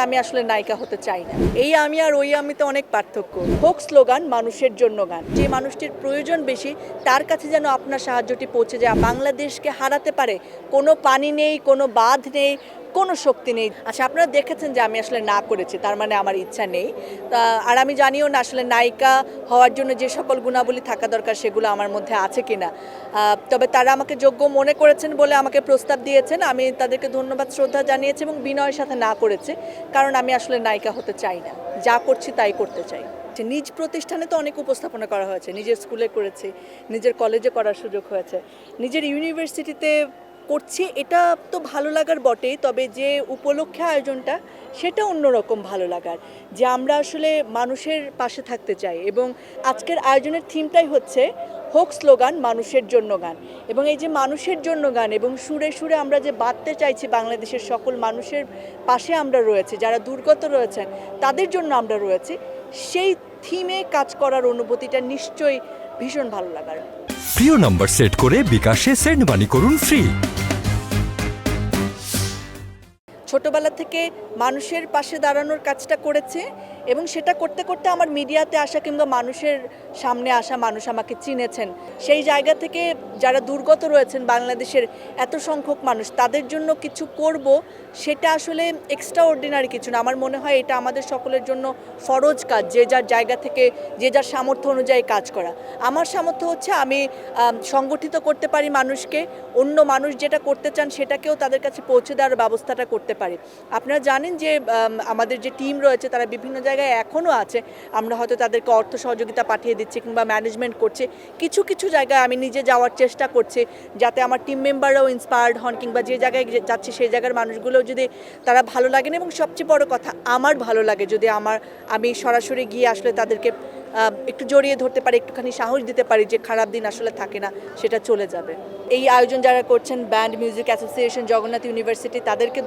আমি আসলে নায়িকা হতে চাই না। এই আমি আর ওই আমিতে অনেক পার্থক্য। হোক স্লোগান মানুষের জন্য গান। যে মানুষটির প্রয়োজন বেশি তার কাছে যেন আপনার সাহায্যটি পৌঁছে যায়। বাংলাদেশকে হারাতে পারে কোনো পানি নেই, কোনো বাঁধ নেই, কোনো শক্তি নেই। আচ্ছা, আপনারা দেখেছেন যে আমি আসলে না করেছি, তার মানে আমার ইচ্ছা নেই। আর আমি জানিও না আসলে নায়িকা হওয়ার জন্য যে সকল গুণাবলী থাকা দরকার সেগুলো আমার মধ্যে আছে কিনা। তবে তারা আমাকে যোগ্য মনে করেছেন বলে আমাকে প্রস্তাব দিয়েছেন। আমি তাদেরকে ধন্যবাদ শ্রদ্ধা জানিয়েছি এবং বিনয়ের সাথে না করেছি, কারণ আমি আসলে নায়িকা হতে চাই না। যা করছি তাই করতে চাই। নিজ প্রতিষ্ঠানে তো অনেক উপস্থাপনা করা হয়েছে, নিজের স্কুলে করেছি, নিজের কলেজে করার সুযোগ হয়েছে, নিজের ইউনিভার্সিটিতে করছি। এটা তো ভালো লাগার বটেই, তবে যে উপলক্ষে আয়োজনটা সেটা অন্যরকম ভালো লাগার, যে আমরা আসলে মানুষের পাশে থাকতে চাই। এবং আজকের আয়োজনের থিমটাই হচ্ছে হোক স্লোগান মানুষের জন্য গান। এবং এই যে মানুষের জন্য গান এবং সুরে সুরে আমরা যে বাঁধতে চাইছি বাংলাদেশের সকল মানুষের পাশে আমরা রয়েছি, যারা দুর্গত রয়েছেন তাদের জন্য আমরা রয়েছি, সেই থিমে কাজ করার অনুভূতিটা নিশ্চয়ই ভীষণ ভালো লাগার। প্রিয় নাম্বার সেট করে বিকাশে সেন্ড মানি করুন ফ্রি। ছোটবেলা থেকে মানুষের পাশে দাঁড়ানোর কাজটা করেছে এবং সেটা করতে করতে আমার মিডিয়াতে আসা কিংবা মানুষের সামনে আসা, মানুষ আমাকে চিনেছেন। সেই জায়গা থেকে যারা দুর্গত রয়েছেন বাংলাদেশের এত সংখ্যক মানুষ, তাদের জন্য কিছু করব, সেটা আসলে এক্সট্রা অর্ডিনারি কিছু না। আমার মনে হয় এটা আমাদের সকলের জন্য ফরজ কাজ, যে যার জায়গা থেকে যে যার সামর্থ্য অনুযায়ী কাজ করা। আমার সামর্থ্য হচ্ছে আমি সংগঠিত করতে পারি মানুষকে, অন্য মানুষ যেটা করতে চান সেটাকেও তাদের কাছে পৌঁছে দেওয়ার ব্যবস্থাটা করতে পারি। আপনারা জানেন যে আমাদের যে টিম রয়েছে তারা বিভিন্ন জায়গায় এখনও আছে। আমরা হয়তো তাদেরকে অর্থ সহযোগিতা পাঠিয়ে দিচ্ছি কিংবা ম্যানেজমেন্ট করছে। কিছু কিছু জায়গায় আমি নিজে যাওয়ার চেষ্টা করছি, যাতে আমার টিম মেম্বাররাও ইন্সপায়ার্ড হন, কিংবা যে জায়গায় যাচ্ছি সেই জায়গার মানুষগুলোও যদি তারা ভালো লাগেন, এবং সবচেয়ে বড় কথা আমার ভালো লাগে যদি আমি সরাসরি গিয়ে আসলে তাদেরকে একটু জড়িয়ে ধরতে পারি, একটুখানি সাহস দিতে পারি যে খারাপ দিন আসলে থাকে না, সেটা চলে যাবে। এই আয়োজন যারা করছেন, band music association, Jagannath university, তাদেরকে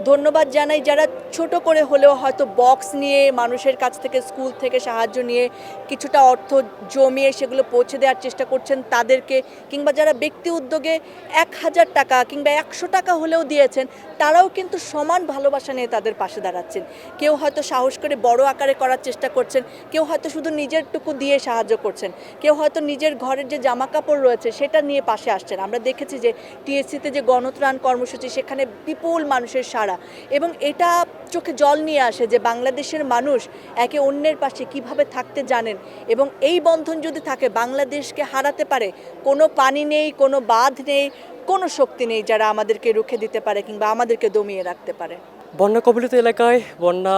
ধন্যবাদ জানাই যারা ছোট করে হলেও হয়তো বক্স নিয়ে মানুষের কাছ থেকে, স্কুল থেকে সাহায্য নিয়ে কিছুটা অর্থ জমিয়ে সেগুলো পৌঁছে দেওয়ার চেষ্টা করছেন তাদেরকে, কিংবা যারা ব্যক্তি উদ্যোগে 1000 টাকা কিংবা 100 টাকা হলেও দিয়েছেন, তারাও কিন্তু সমান ভালোবাসা নিয়ে তাদের পাশে দাঁড়াচ্ছেন। কেউ হয়তো সাহস করে বড় আকারে করার চেষ্টা করছেন, কেউ হয়তো শুধু নিজেরটুকু দিয়ে সাহায্য করছেন, কেউ হয়তো নিজের ঘরের যে জামা কাপড় রয়েছে সেটা নিয়ে পাশে আসছেন। আমরা দেখেছি যে টিএসসিতে যে গণত্রাণ কর্মসূচি, সেখানে বিপুল মানুষের সাড়া, এবং এটা চোখে জল নিয়ে আসে যে বাংলাদেশের মানুষ একে অন্যের পাশে কিভাবে থাকতে জানেন। এবং এই বন্ধন যদি থাকে, বাংলাদেশকে হারাতে পারে কোনো পানি নেই, কোনো বাঁধ নেই, কোনো শক্তি নেই যারা আমাদেরকে রুখে দিতে পারে কিংবা আমাদেরকে দমিয়ে রাখতে পারে। বন্যা কবলিত এলাকায় বন্যা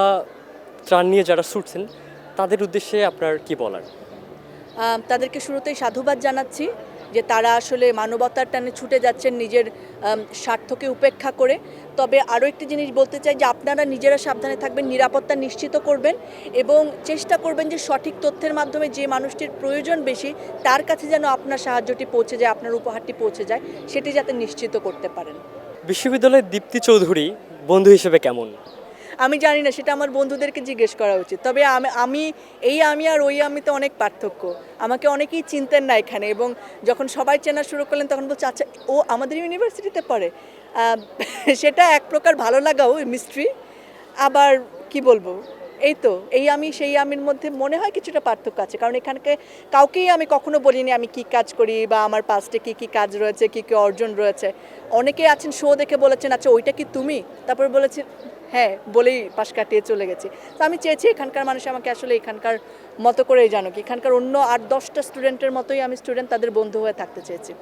ত্রাণ নিয়ে যারা ছুটছেন তাদের উদ্দেশ্যে আপনার কি বলার? তাদেরকে শুরুতেই সাধুবাদ জানাচ্ছি যে তারা আসলে মানবতার টানে ছুটে যাচ্ছেন নিজের স্বার্থকে উপেক্ষা করে। তবে আরও একটি জিনিস বলতে চাই যে আপনারা নিজেরা সাবধানে থাকবেন, নিরাপত্তা নিশ্চিত করবেন এবং চেষ্টা করবেন যে সঠিক তথ্যের মাধ্যমে যে মানুষটির প্রয়োজন বেশি তার কাছে যেন আপনার সাহায্যটি পৌঁছে যায়, আপনার উপহারটি পৌঁছে যায়, সেটি যাতে নিশ্চিত করতে পারেন। বিশ্ববিদ্যালয়ের দীপ্তি চৌধুরী বন্ধু হিসেবে কেমন? আমি জানি না, সেটা আমার বন্ধুদেরকে জিজ্ঞেস করা উচিত। তবে আমি আর ওই আমিতে অনেক পার্থক্য। আমাকে অনেকেই চিনতেন না এখানে, এবং যখন সবাই চেনা শুরু করলেন তখন বলছে আচ্ছা ও আমাদের ইউনিভার্সিটিতে পড়ে। সেটা এক প্রকার ভালো লাগাও, মিস্ট্রি। আবার কি বলবো, এই তো এই আমি সেই আমির মধ্যে মনে হয় কিছুটা পার্থক্য আছে, কারণ এখানকে কাউকেই আমি কখনো বলিনি আমি কি কাজ করি বা আমার পাস্টে কি কি কাজ রয়েছে, কি কি অর্জন রয়েছে। অনেকেই আছেন শো দেখে বলেছেন আচ্ছা ওইটা কি তুমি, তারপর বলেছি হ্যাঁ বলেই পাশ কাটিয়ে চলে গেছি। তো আমি চেয়েছি এখানকার মানুষ আমাকে আসলে এখানকার মতো করেই জানুক, এখানকার অন্য 8-10টা স্টুডেন্টের মতোই আমি স্টুডেন্ট, তাদের বন্ধু হয়ে থাকতে চেয়েছি।